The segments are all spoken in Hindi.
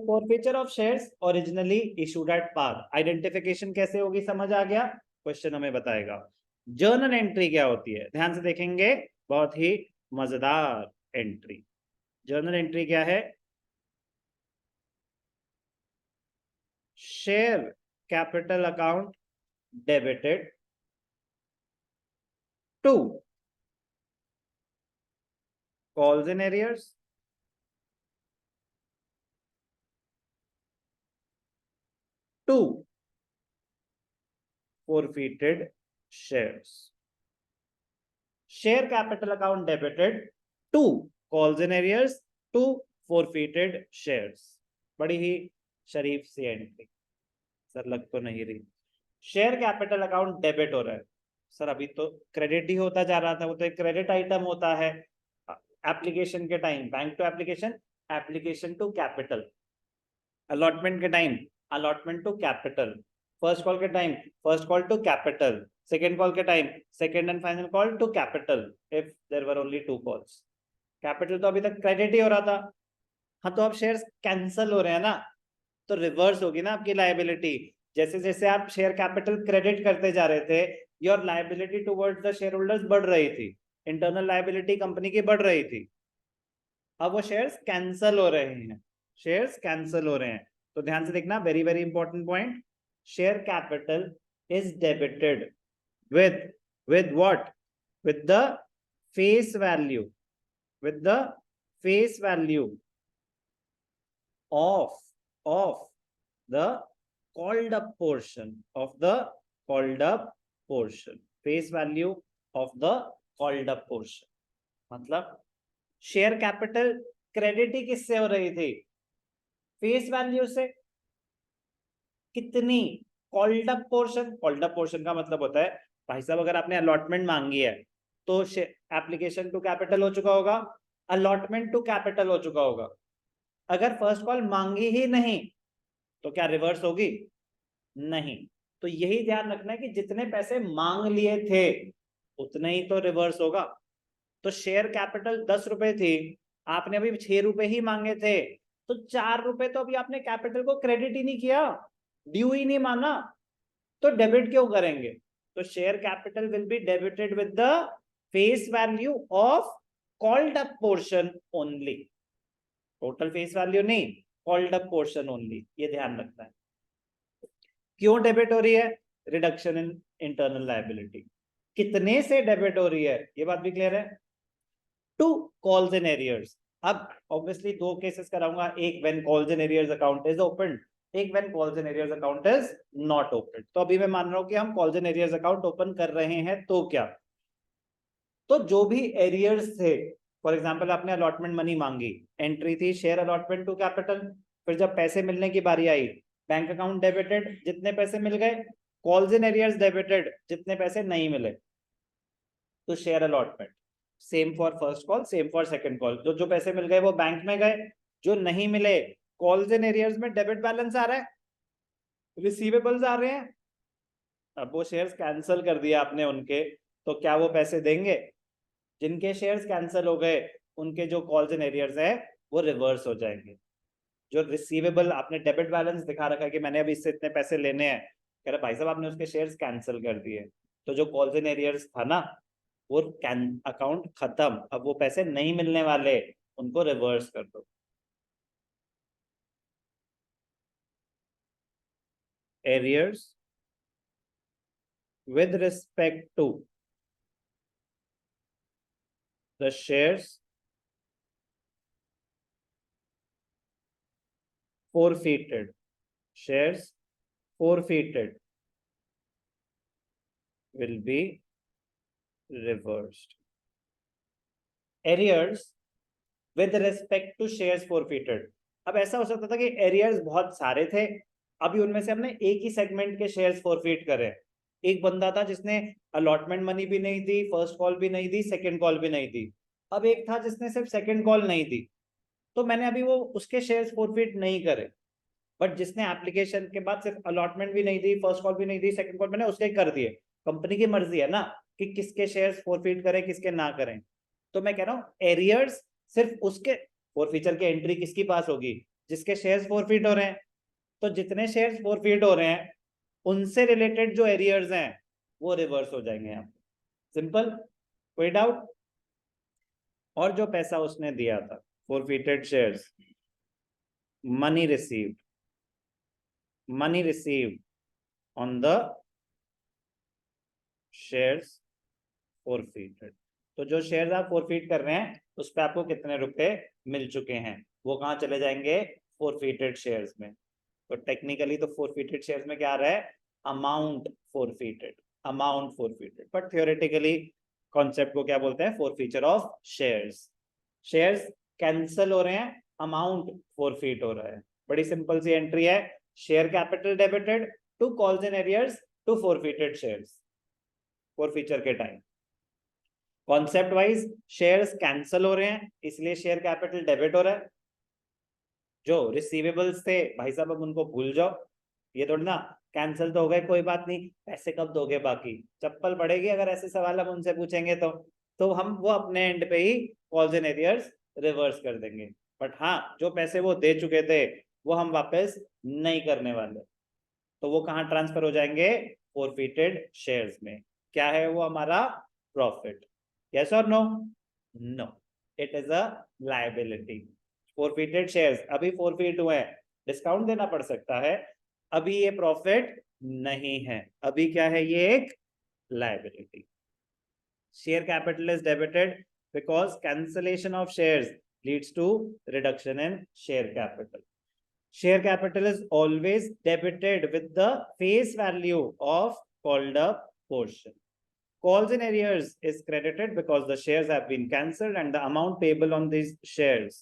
Forfeiture of shares originally issued at par, identification कैसे होगी समझ आ गया, क्वेश्चन हमें बताएगा। जर्नल एंट्री क्या होती है, ध्यान से देखेंगे, बहुत ही मजेदार एंट्री। जर्नल एंट्री क्या है? Share capital account debited to calls in arrears to forfeited shares. Share capital account debited to calls in arrears to forfeited shares. बड़ी ही शरीफ सी एंट्री सर, लग तो नहीं रही। शेयर कैपिटल अकाउंट डेबिट हो रहा है सर, अभी तो क्रेडिट ही होता जा रहा था, वो तो एक क्रेडिट आइटम होता है एप्लीकेशन के time, bank to application, application to capital, allotment के time, allotment to capital, first call के time, first call to capital, second call के time, second and final call to capital if there were only 2 calls. Capital तो अभी तक क्रेडिट ही हो रहा था। हाँ, तो अब शेयर्स कैंसल हो रहे हैं ना, तो रिवर्स होगी ना आपकी लायबिलिटी। जैसे जैसे आप शेयर कैपिटल क्रेडिट करते जा रहे थे, your liability towards the share holders बढ़ रही थी, इंटरनल लायबिलिटी कंपनी की बढ़ रही थी। अब वो शेयर्स कैंसल हो रहे हैं, शेयर्स कैंसल हो रहे हैं, तो ध्यान से देखना, very very important point. Share capital is debited with what? With the face value, with the face value of the called up portion, of the called up portion, face value of the called up portion। मतलब शेयर कैपिटल क्रेडिट ही किससे हो रही थी? फेस वैल्यू से। कितनी? Called up portion. Called up portion का मतलब होता है, भाई साहब अगर आपने अलॉटमेंट मांगी है तो एप्लीकेशन टू कैपिटल हो चुका होगा, अलॉटमेंट टू कैपिटल हो चुका होगा। अगर फर्स्ट कॉल मांगी ही नहीं तो क्या रिवर्स होगी? नहीं। तो यही ध्यान रखना है कि जितने पैसे मांग लिए थे उतने ही तो रिवर्स होगा। तो शेयर कैपिटल 10 रुपए थी, आपने अभी 6 रुपए ही मांगे थे, तो 4 रुपए तो अभी आपने कैपिटल को क्रेडिट ही नहीं किया, ड्यू ही नहीं माना, तो डेबिट क्यों करेंगे? तो share capital will be debited with the face value of called up portion only, total face value नहीं, कॉल्ड अप पोर्शन ओनली, ये ध्यान रखना है। क्यों डेबिट हो रही है? Reduction in internal liability. कितने से डेबिट हो रही है, ये बात भी क्लियर है? Two calls in arrears. अब ऑब्वियसली 2 केसेस कराऊंगा, एक when calls in arrears account is open, एक when calls in arrears account is not open. तो अभी मैं मान रहा हूं कि हम calls in arrears account open कर रहे हैं, तो क्या? तो जो भी एरियर्स थे, फॉर एग्जांपल आपने अलॉटमेंट मनी मांगी, एंट्री थी शेयर अलॉटमेंट टू कैपिटल, फिर जब पैसे मिलने की बारी आई, बैंक अकाउंट डेबिटेड, जितने पैसे मिल गए, कॉल्स इन एरियर्स डेबिटेड, जितने पैसे नहीं मिले, तो share allotment. Same for first call, same for second call, जो जो पैसे मिल गए वो बैंक में गए, जो नहीं मिले कॉल्स इन एरियर्स में डेबिट बैलेंस आ रहा है, रिसीवेबल्स आ रहे हैं। अब वो शेयर्स कैंसिल कर दिया आपने उनके, तो क्या वो पैसे देंगे? जिनके शेयर्स कैंसिल हो गए उनके जो कॉल्स इन एरियर्स है वो रिवर्स हो जाएंगे। जो रिसीवेबल आपने डेबिट बैलेंस दिखा रखा है कि मैंने अभी इससे इतने पैसे लेने हैं, कह रहा भाई साहब आपने उसके शेयर्स कैंसिल कर दिए, तो जो कॉल्स इन एरियर्स था ना वो अकाउंट खत्म, अब वो पैसे नहीं मिलने वाले, उनको रिवर्स कर दो। Arrears with respect to the shares forfeited, shares forfeited will be reversed. Arrears with respect to shares forfeited। अब ऐसा हो सकता था कि एरियर्स बहुत सारे थे, अभी उनमें से हमने एक ही सेगमेंट के शेयर्स फॉरफिट करे। एक बंदा था जिसने अलॉटमेंट मनी भी नहीं दी, फर्स्ट कॉल भी नहीं दी, सेकंड कॉल भी नहीं दी। अब एक था जिसने सिर्फ सेकंड कॉल नहीं दी, तो मैंने अभी वो उसके शेयर्स फॉरफिट नहीं करे। बट जिसने एप्लीकेशन के बाद सिर्फ अलॉटमेंट भी नहीं दी, फर्स्ट कॉल भी नहीं दी, सेकंड कॉल मैंने उसके कर दिए। कंपनी की मर्जी है ना कि किसके शेयर्स फॉरफिट करें किसके ना करें। तो मैं कह रहा हूं एरियर्स सिर्फ उसके फॉरफीचर की एंट्री किसकी पास होगी? जिसके शेयर्स फोरफीट हो रहे हैं, तो जितने शेयर्स फोरफीट हो रहे हैं उनसे रिलेटेड जो एरियर्स हैं वो रिवर्स हो जाएंगे यहाँ पे। सिंपल, कोई डाउट? और जो पैसा उसने दिया था forfeited shares, money received on the shares forfeited. तो जो शेयर्स आप फोरफीट कर रहे हैं उस पे आपको कितने रुपए मिल चुके हैं, वो कहाँ चले जाएंगे? फोरफीटेड शेयर्स में। तो टेक्निकली तो फोरफीटेड शेयर्स में क्या आ रहा है? Amount forfeited, but theoretically concept को क्या बोलते हैं? Forfeiture of shares. Shares cancel हो रहे हैं, अमाउंट फोरफीट हो रहा है। बड़ी सिंपल सी एंट्री है, share capital debited to calls in arrears to forfeited shares, forfeiture के time. Concept wise shares cancel हो रहे हैं इसलिए शेयर कैपिटल डेबिट हो रहा है। जो रिसीवेबल्स थे भाई साहब अब उनको भूल जाओ, ये थोड़ी ना कैंसिल तो हो गए कोई बात नहीं, पैसे कब दोगे बाकी, चप्पल पड़ेगी अगर ऐसे सवाल हम उनसे पूछेंगे तो हम वो अपने एंड पे he calls in arrears reverse कर देंगे। बट हाँ, जो पैसे वो दे चुके थे वो हम वापस नहीं करने वाले, तो वो कहाँ ट्रांसफर हो जाएंगे? फोरफीटेड शेयर्स में। क्या है वो? हमारा प्रॉफिट। यस और no? No, it is a liability. Forfeited shares अभी फोरफीट हुए हैं, डिस्काउंट देना पड़ सकता है, अभी ये प्रॉफिट नहीं है, अभी क्या है? ये एक liability. Share capital is debited because cancellation of shares leads to reduction in share capital. Share capital is always debited with the face value of called up portion. Calls in arrears is credited because the shares have been cancelled and the amount payable on these shares,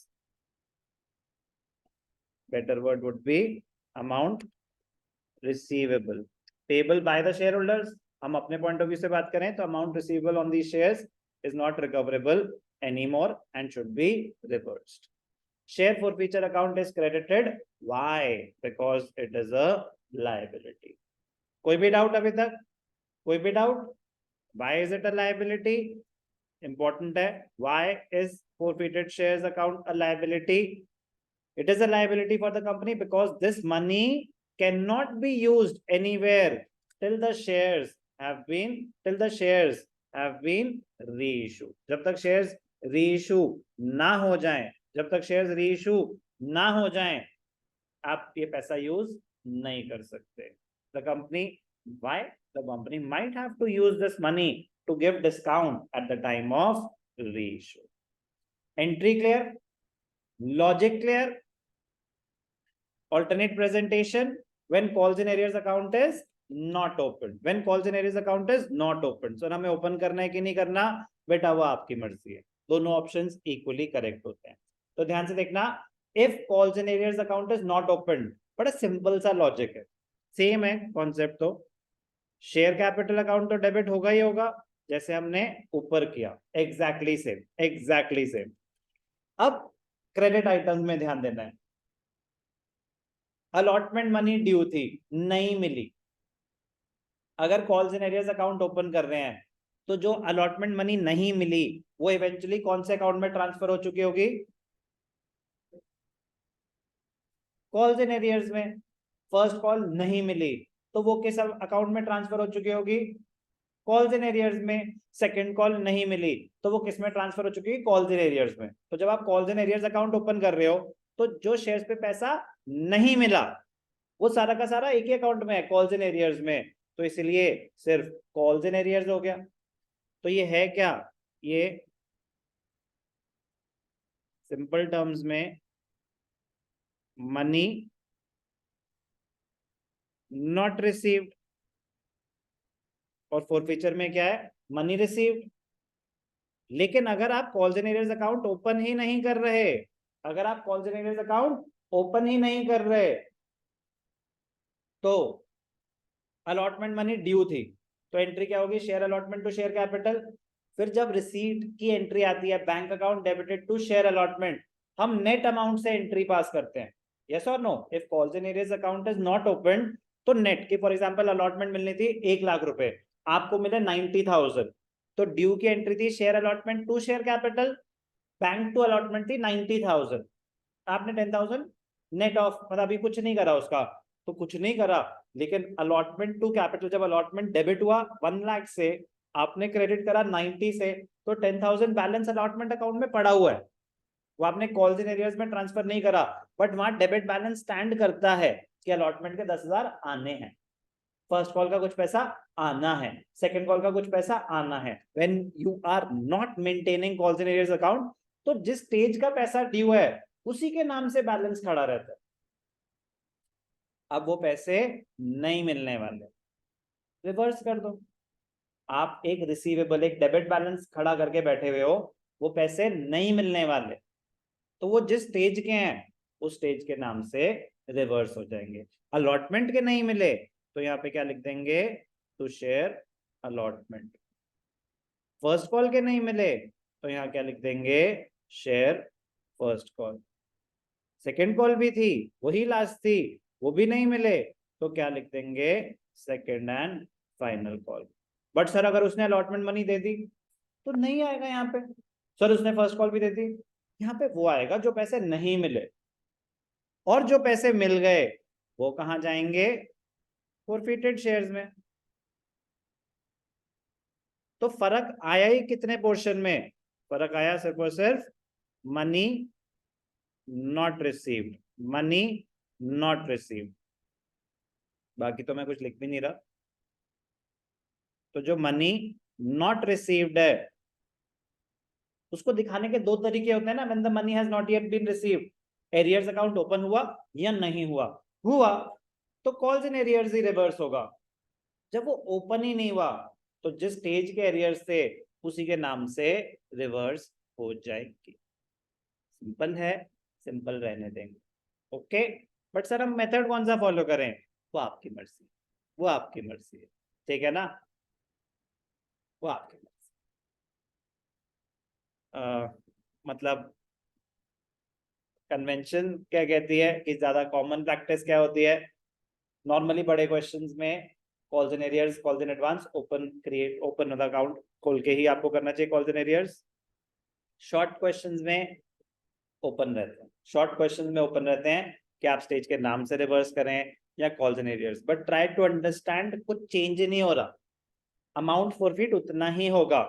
better word would be amount receivable, payable by the shareholders. हम अपने point of view से बात करें तो amount receivable on these shares is not recoverable anymore and should be reversed. Share forfeiture account is credited. Why? Because it is a liability. कोई भी डाउट अभी तक? कोई भी doubt? Why is it a liability? Important है. Why is forfeited shares account a liability? It is a liability for the company because this money cannot be used anywhere till the shares have been reissued. जब तक shares reissue ना हो जाएं, जब तक शेयर्स रीइश्यू ना हो जाएं, आप ये पैसा यूज नहीं कर सकते. The company, why? The company might have to use this money to give discount at the time of reissue. Entry clear? Logic clear? Alternate presentation when calls in arrears account is not open. When calls in arrears account is not open. So हमें ओपन करना है कि नहीं करना, बेटा वो आपकी मर्जी है. दोनों ऑप्शंस इक्वली करेक्ट होते हैं. तो ध्यान से देखना, if calls in arrears account is not open, बड़ा सिंपल सा लॉजिक है, सेम है कॉन्सेप्ट. तो शेयर कैपिटल अकाउंट तो डेबिट होगा ही होगा जैसे हमने ऊपर किया, एग्जैक्टली सेम. अब क्रेडिट आइटम्स में ध्यान देना है. अलॉटमेंट मनी ड्यू थी, नहीं मिली. अगर calls in arrears account open कर रहे हैं तो जो अलॉटमेंट मनी नहीं मिली वो इवेंचुअली कौन से अकाउंट में ट्रांसफर हो चुकी होगी? कॉल्स इन एरियर्स में. फर्स्ट कॉल नहीं मिली तो वो किस अकाउंट में ट्रांसफर हो चुकी होगी? कॉल्स इन एरियर्स में. सेकंड कॉल नहीं मिली तो वो किस में ट्रांसफर हो चुकी है? कॉल्स इन एरियर्स में. तो जब आप calls in arrears account open कर रहे हो तो जो शेयर्स पे पैसा नहीं मिला वो सारा का सारा एक ही अकाउंट में है, कॉल्स इन एरियर्स में. तो इसलिए सिर्फ कॉल्स इन एरियर्स हो गया. तो ये है क्या? ये सिंपल टर्म्स में मनी नॉट रिसीव्ड, और फोरफीचर में क्या है? Money received. लेकिन अगर आप calls in arrears account open ही नहीं कर रहे, अगर आप calls in arrears account open ही नहीं कर रहे तो अलॉटमेंट मनी ड्यू थी, तो एंट्री क्या होगी? Share allotment to share capital. फिर जब रिसीट की एंट्री आती है, bank account debited to share allotment, हम नेट अमाउंट से एंट्री पास करते हैं. यस और no? If calls in arrears account is not open तो नेट की, फॉर एग्जांपल अलॉटमेंट मिलनी थी 1 लाख रुपए, आपको मिले 90,000, तो ड्यू की एंट्री थी share allotment to share capital, bank to allotment थी 90,000, आपने 10,000 नेट ऑफ मतलब अभी कुछ नहीं करा उसका, तो कुछ नहीं करा, लेकिन अलॉटमेंट टू कैपिटल, जब अलॉटमेंट डेबिट हुआ 1 लाख से, आपने क्रेडिट करा 90 से, तो 10,000 बैलेंस अलॉटमेंट अकाउंट में पड़ा हुआ है, वो आपने कॉल्स इन एरियर्स में ट्रांसफर नहीं करा, बट वहां डेबिट बैलेंस स्टैंड करता है कि अलॉटमेंट के 10,000 आने हैं, फर्स्ट कॉल का कुछ पैसा आना है, सेकंड कॉल का कुछ पैसा आना है। When you are not maintaining calls in arrears account, तो जिस स्टेज का पैसा ड्यू है उसी के नाम से बैलेंस खड़ा रहता है, अब वो पैसे नहीं मिलने वाले, रिवर्स कर दो। आप एक रिसीवेबल, एक डेबिट बैलेंस खड़ा करके बैठे हुए हो, वो पैसे नहीं मिलने वाले, तो वो जिस स्टेज के हैं उस स्टेज के नाम से रिवर्स हो जाएंगे। अलॉटमेंट के नहीं मिले तो यहाँ पे क्या लिख देंगे, to share allotment. First call के नहीं मिले तो यहाँ क्या लिख देंगे, share first call. Second call भी थी, वही लास्ट थी, वो भी नहीं मिले तो क्या लिख देंगे, second and final call. But sir अगर उसने अलॉटमेंट मनी दे दी तो नहीं आएगा यहाँ पे, सर उसने फर्स्ट कॉल भी दे दी, यहाँ पे वो आएगा जो पैसे नहीं मिले, और जो पैसे मिल गए वो कहाँ जाएंगे, फॉरफिटेड शेयर्स में। तो फर्क आया ही कितने पोर्शन में, फर्क आया सिर्फ और सिर्फ money not received, money not received, बाकी तो मैं कुछ लिख भी नहीं रहा। तो जो मनी नॉट रिसीव्ड है उसको दिखाने के दो तरीके होते हैं ना, when the money has not yet been received, arrears account open हुआ या नहीं हुआ, हुआ तो कॉल्स इन एरियर्स ही रिवर्स होगा, जब वो ओपन ही नहीं हुआ तो जिस स्टेज के एरियर्स थे उसी के नाम से रिवर्स हो जाएगी। सिंपल है, सिंपल रहने देंगे, ओके। बट सर हम मेथड कौन सा फॉलो करें, वो आपकी मर्जी, वो आपकी मर्जी है, ठीक है ना, वो आपकी मर्जी। मतलब कन्वेंशन क्या कहती है कि ज्यादा कॉमन प्रैक्टिस क्या होती है, नॉर्मली बड़े क्वेश्चंस में calls in arrears, calls in advance, open create, open account खोल के ही आपको करना चाहिए calls in arrears. Short questions में ओपन रहते हैं, शॉर्ट क्वेश्चंस में ओपन रहते हैं कि आप स्टेज के नाम से रिवर्स करें या calls in arrears, but try to understand, कुछ चेंज नहीं हो रहा, अमाउंट फॉरफिट उतना ही होगा,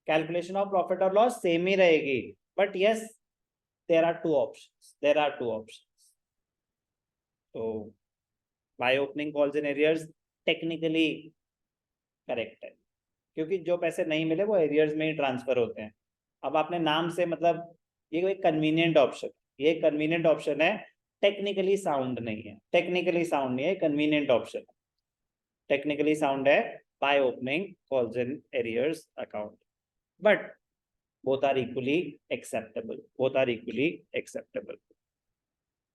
कैलकुलेशन ऑफ प्रॉफिट और लॉस सेम ही रहेगी, but yes there are two options, there are two options. So by opening calls in arrears technically correct है, क्योंकि जो पैसे नहीं मिले वो एरियर्स में ही ट्रांसफर होते हैं। अब आपने नाम से मतलब ये एक कन्वीनियंट ऑप्शन, ये कन्वीनियंट ऑप्शन है, टेक्निकली साउंड नहीं है, टेक्निकली साउंड नहीं है, कन्वीनियंट ऑप्शन, टेक्निकली साउंड है by opening calls in arrears account, but both are equally acceptable, both are equally acceptable.